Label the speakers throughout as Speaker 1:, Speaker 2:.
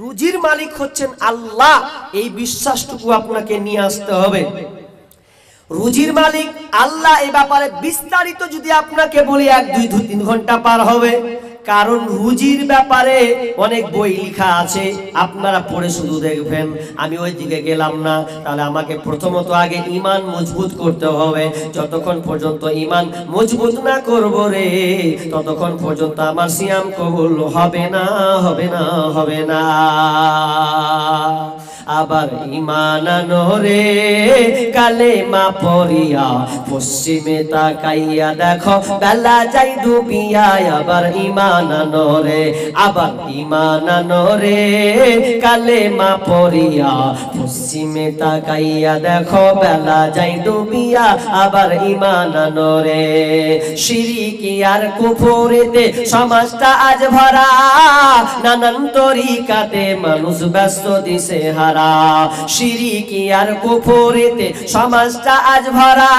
Speaker 1: রুজির মালিক হচ্ছেন আল্লাহ, এই বিশ্বাসটুকু আপনাকে নিয়ে আসতে হবে। রুজির মালিক আল্লাহ, এই ব্যাপারে বিস্তারিত যদি আপনাকে বলি 1-2-3 ঘন্টা পার হবে। কারণ রুজির ব্যাপারে অনেক বই লেখা আছে, আপনারা পড়ে শুধু দেখবেন, আমি ওই দিকে গেলাম না। তাহলে আমাকে প্রথমত আগে ঈমান মজবুত করতে হবে। যতক্ষণ পর্যন্ত ঈমান মজবুত না করব রে, ততক্ষণ পর্যন্ত আমার সিয়াম কবুল হবে না, হবে না, হবে না। আবার ঈমান আনরে কালেমা পড়িয়া পশ্চিমে তাকাইয়া দেখো বেলা যাই ডুবিয়া। আবার ঈমান আনরে, আবার ঈমান আনরে কালেমা পড়িয়া পশ্চিমে তাকাইয়া দেখো বেলা যাই ডুবিয়া। আবার ঈমান আনরে শিরকি আর কুফরিতে সমাজটা আজ ভরা, নানান তরিকাতে মানুষ ব্যস্ত দিশে হারা। শিরকি আর কুফরিতে সমাজটা আজ ভরা,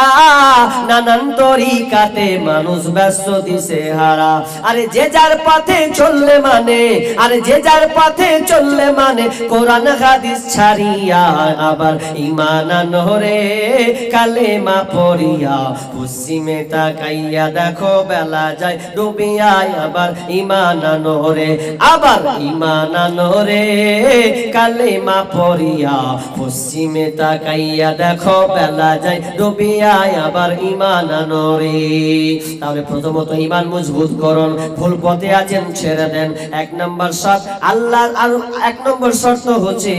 Speaker 1: নানান তরিকাতে মানুষ ব্যস্ত দিশে হারা। আরে যে যার পথে চললে মানে, আরে যে যার পথে চললে মানে কোরআন হাদিস ছাড়িয়া। আবার ঈমান আনরে কালেমা পড়িয়া পশ্চিমে তাকাইয়া দেখো বেলা যায় ডুবিয়া। আবার ঈমান আনরে, আবার ঈমান আনরে কালেমা পড়িয়া পশ্চিমে তাকাইয়া দেখো বেলা যায় ডুবিয়া। আবার ঈমান আনরে। তাহলে প্রথমত ঈমান মজবুত করুন। ভুল পথে আছেন, ছেড়ে দেন। 1 নম্বর শর্ত আল্লাহ, আর 1 নম্বর শর্ত হচ্ছে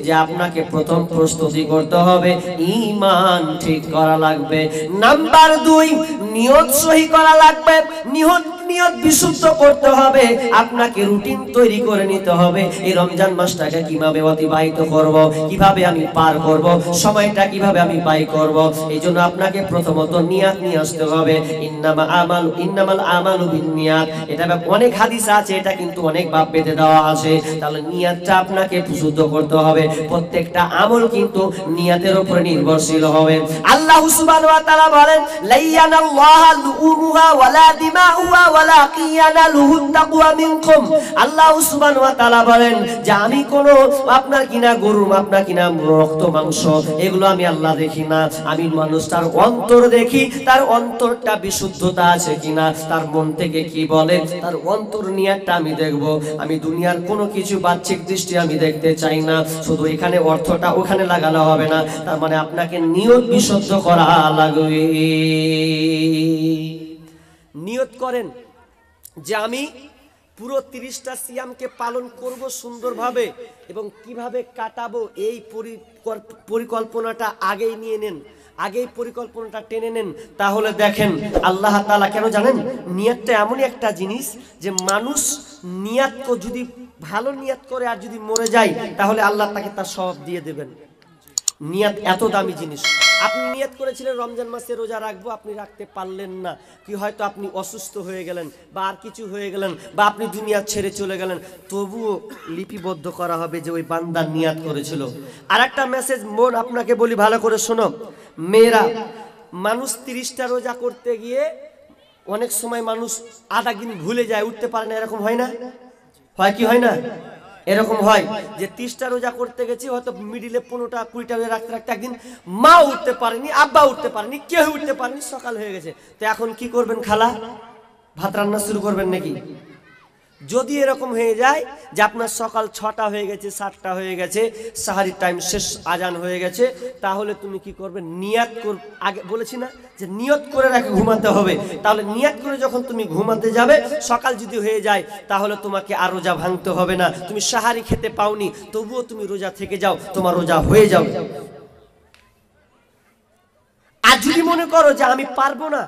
Speaker 1: যে আপনাকে প্রথম প্রস্তুতি করতে হবে, ঈমান ঠিক করা লাগবে। নাম্বার 2, নিয়ত সহি করা লাগবে। নিয়ত বিশুদ্ধ করতে হবে। আপনাকে রুটিন তৈরি করে নিতে হবে, এই রমজান মাসটাকে কিভাবে অতিবাহিত করব, কিভাবে আমি পার করব, সময়টা কিভাবে আমি ব্যয় করব। এই জন্য আপনাকে প্রথমত নিয়াত নিয়ে আসতে হবে। ইন্নামাল আমালু বিন্নিয়াত, এটা অনেক হাদিস আছে, এটা কিন্তু অনেক বাপ বেঁধে দেওয়া আছে। তাহলে নিয়াতটা আপনাকে শুদ্ধ করতে হবে। প্রত্যেকটা আমল কিন্তু নিয়াতের উপরে নির্ভরশীল হবে। আল্লাহ সুবহানাহু ওয়া তাআলা বলেন, লাইয়ানাল্লাহু লুহুমুহা ওয়ালা দিমাউহা ওয়ালাকিন ইয়ানালুহু তাকওয়া মিনকুম। আল্লাহ সুবহানাহু ওয়া তাআলা বলেন যে আমি কোন আপনার কিনা গরু, আপনার কিনা রক্ত মাংস, এগুলো আমি আল্লাহ দেখি না। আমি মানুষটার অন্তর দেখি, তার অন্তরটা বিশুদ্ধতা আছে কিনা, তার মন থেকে কি বলে, তার অন্তর নিয়াতটা আমি দেখব। আমি দুনিয়ার কোনো কিছু বাহ্যিক দৃষ্টি আমি দেখতে চাই না। শুধু এখানে অর্থটা ওখানে লাগানো হবে না, তার মানে আপনাকে নিয়ত বিশুদ্ধ করা লাগবে। নিয়ত করেন যে আমি পুরো 30টা সিয়ামকে পালন করব সুন্দরভাবে, এবং কিভাবে কাটাবো এই পরিকল্পনাটা আগেই নিয়ে নেন, আগেই পরিকল্পনাটা টেনে নেন। তাহলে দেখেন আল্লাহ তাআলা, কেন জানেন, নিয়তটা এমনই একটা জিনিস যে মানুষ নিয়তকে যদি ভালো নিয়ত করে আর যদি মরে যায়, তাহলে আল্লাহ তাকে তার সওয়াব দিয়ে দেবেন। নিয়ত এত দামি জিনিস। আপনি নিয়ত করেছিলেন রমজান মাসে রোজা রাখবো, আপনি রাখতে পারলেন না, কি হয়তো আপনি অসুস্থ হয়ে গেলেন বা আর কিছু হয়ে গেলেন, বা আপনি দুনিয়া ছেড়ে চলে গেলেন, তবুও লিপিবদ্ধ করা হবে যে ওই বান্দা নিয়ত করেছিল। আর একটা মেসেজ মন আপনাকে বলি, ভালো করে শোনো মেয়েরা। মানুষ 30টা রোজা করতে গিয়ে অনেক সময় মানুষ আধা দিন ভুলে যায়, উঠতে পারে না, এরকম হয় না? হয় কি হয় না? এরকম হয় যে 30টা রোজা করতে গেছি, হয়তো মিডিলে 15টা 20টা রাখতে রাখতে একদিন মা উঠতে পারেনি, আব্বা উঠতে পারেনি, কেউ উঠতে পারেনি, সকাল হয়ে গেছে। তো এখন কি করবেন খালা? ভাত রান্না শুরু করবেন নাকি? যদি এরকম হয়ে যায় যে আপনার সকাল 6টা হয়ে গেছে, 7টা হয়ে গেছে, সাহারির টাইম শেষ, আজান হয়ে গেছে, তাহলে তুমি কি করবে? নিয়াত কর। আগে বলেছি না যে নিয়ত করে রেখে ঘুমাতে হবে। তাহলে নিয়ত করে যখন তুমি ঘুমাতে যাবে, সকাল যদি হয়ে যায়, তাহলে তোমাকে আর রোজা ভাঙতে হবে না। তুমি সাহারি খেতে পাওনি, তবুও তুমি রোজা থেকে যাও, তোমার রোজা হয়ে যাও। আর যদি মনে করো যে আমি পারবো না,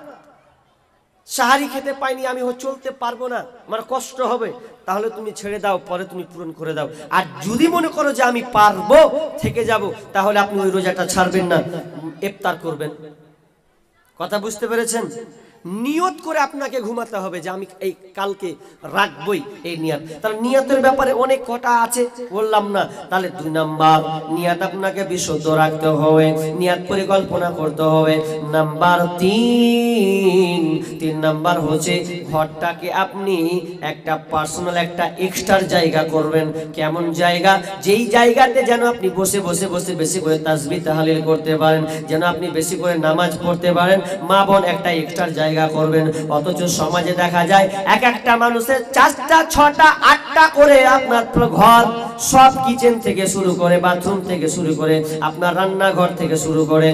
Speaker 1: সাহারি খেতে পাইনি, আমি চলতে পারবো না, আমার কষ্ট হবে, তাহলে তুমি ছেড়ে দাও, পরে তুমি পূরণ করে দাও। আর যদি মনে করো যে আমি পারবো, থেকে যাব, তাহলে আপনি ওই রোজাটা ছাড়বেন না, ইফতার করবেন। কথা বুঝতে পেরেছেন? নিয়ত করে আপনাকে ঘুমাতে হবে যে আমি এই কালকে রাখবই এই নিয়ত। তাহলে নিয়তের ব্যাপারে অনেক কথা আছে, বললাম না। তাহলে 2 নাম্বার নিয়ত আপনাকে বিশুদ্ধ রাখতে হবে, নিয়ত পরিকল্পনা করতে হবে। নাম্বার 3 নাম্বার হচ্ছে ঘরটাকে আপনি একটা পার্সোনাল একটা এক্সট্রা জায়গা করবেন। কেমন জায়গা? যেই জায়গাতে যেন আপনি বসে বসে বসে বেশি করে তাসবিহ তাহলিল করতে পারেন, যেন আপনি বেশি করে নামাজ পড়তে পারেন। মা বোন একটা এক্সট্রা জায়গা করবেন। অথচ সমাজে দেখা যায় এক একটা মানুষের 4টা 6টা 8টা করে আপনার ঘর, সব কিচেন থেকে শুরু করে বাথরুম থেকে শুরু করে আপনার রান্নাঘর থেকে শুরু করে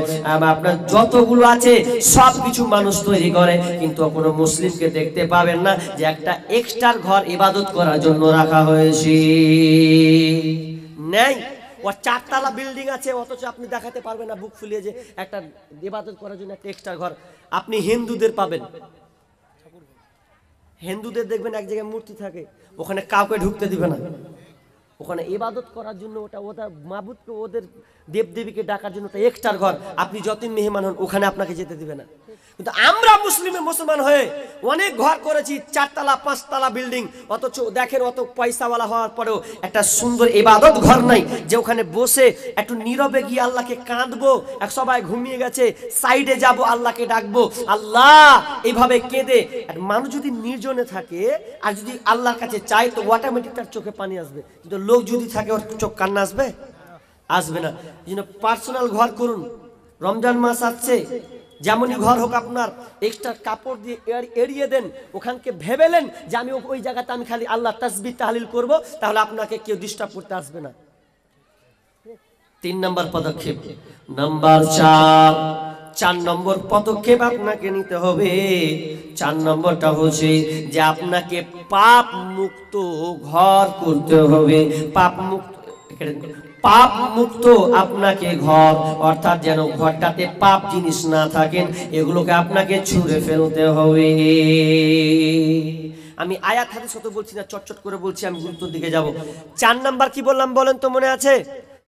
Speaker 1: আপনার যতগুলো আছে সব কিছু মানুষ তৈরি করে, কিন্তু কোনো মুসলিমকে দেখতে পাবেন না যে একটা এক্সট্রা ঘর ইবাদত করার জন্য রাখা হয়েছে। নেই। ও 4 তলা বিল্ডিং আছে, অথচ আপনি দেখাতে পারবেন না বুক ফুলিয়ে যে একটা ইবাদত করার জন্য একটা এক্সট্রা ঘর। আপনি হিন্দুদের পাবেন, হিন্দুদের দেখবেন এক জায়গায় মূর্তি থাকে, ওখানে কাউকে ঢুকতে দিবে না। ওখানে ইবাদত করার জন্য ওটা মাবুদকে, ওদের দেবদেবীকে ডাকার জন্য ওটা এক্সট্রা ঘর। আপনি যতই মেহমান হন ওখানে আপনাকে যেতে দিবে না। কিন্তু আমরা মুসলমান হয়ে অনেক ঘর করেছি, 4 তলা 5 তলা বিল্ডিং, অথচ দেখেন অত পয়সাওয়ালা হওয়ার পরেও একটা সুন্দর ইবাদত ঘর নাই যে ওখানে বসে একটু নীরবে গিয়ে আল্লাহকে কাঁদবো। এক সবাই ঘুমিয়ে গেছে, সাইডে যাব আল্লাহকে ডাকবো, আল্লাহ এইভাবে কেঁদে। মানুষ যদি নির্জনে থাকে আর যদি আল্লাহর কাছে চায় তো অটোমেটিক তার চোখে পানি আসবে। কিন্তু লোক যদি থাকে ওর চোখ কান্না আসবে? আসবে না। এই জন্য পার্সোনাল ঘর করুন। রমজান মাস আসছে, যেমনই ঘর হোক আপনার এক্সট্রা কাপড় দিয়ে এড়িয়ে দেন। ওখানকে ভেবেলেন যে আমি ওই জায়গাতে আমি খালি আল্লাহ তাসবিহ তাহলিল করব, তাহলে আপনাকে কেউ ডিস্টার্ব করতে আসবে না। 3 নম্বর পদক্ষেপ। নাম্বার 4 নম্বর পদক্ষেপ আপনাকে নিতে হবে। 4 নম্বরটা হচ্ছে যে আপনাকে পাপ মুক্ত ঘর করতে হবে। পাপ মুক্ত আপনাকে ঘর, অর্থাৎ যেন ঘরটাতে পাপ জিনিস না থাকেন, এগুলোকে আপনাকে ছুঁড়ে ফেলতে হবে। আমি আয়াত হাদিস অত বলছি না, চটচট করে বলছি, আমি গুরুত্বের দিকে যাব। 4 নাম্বার কি বললাম বলেন তো, মনে আছে?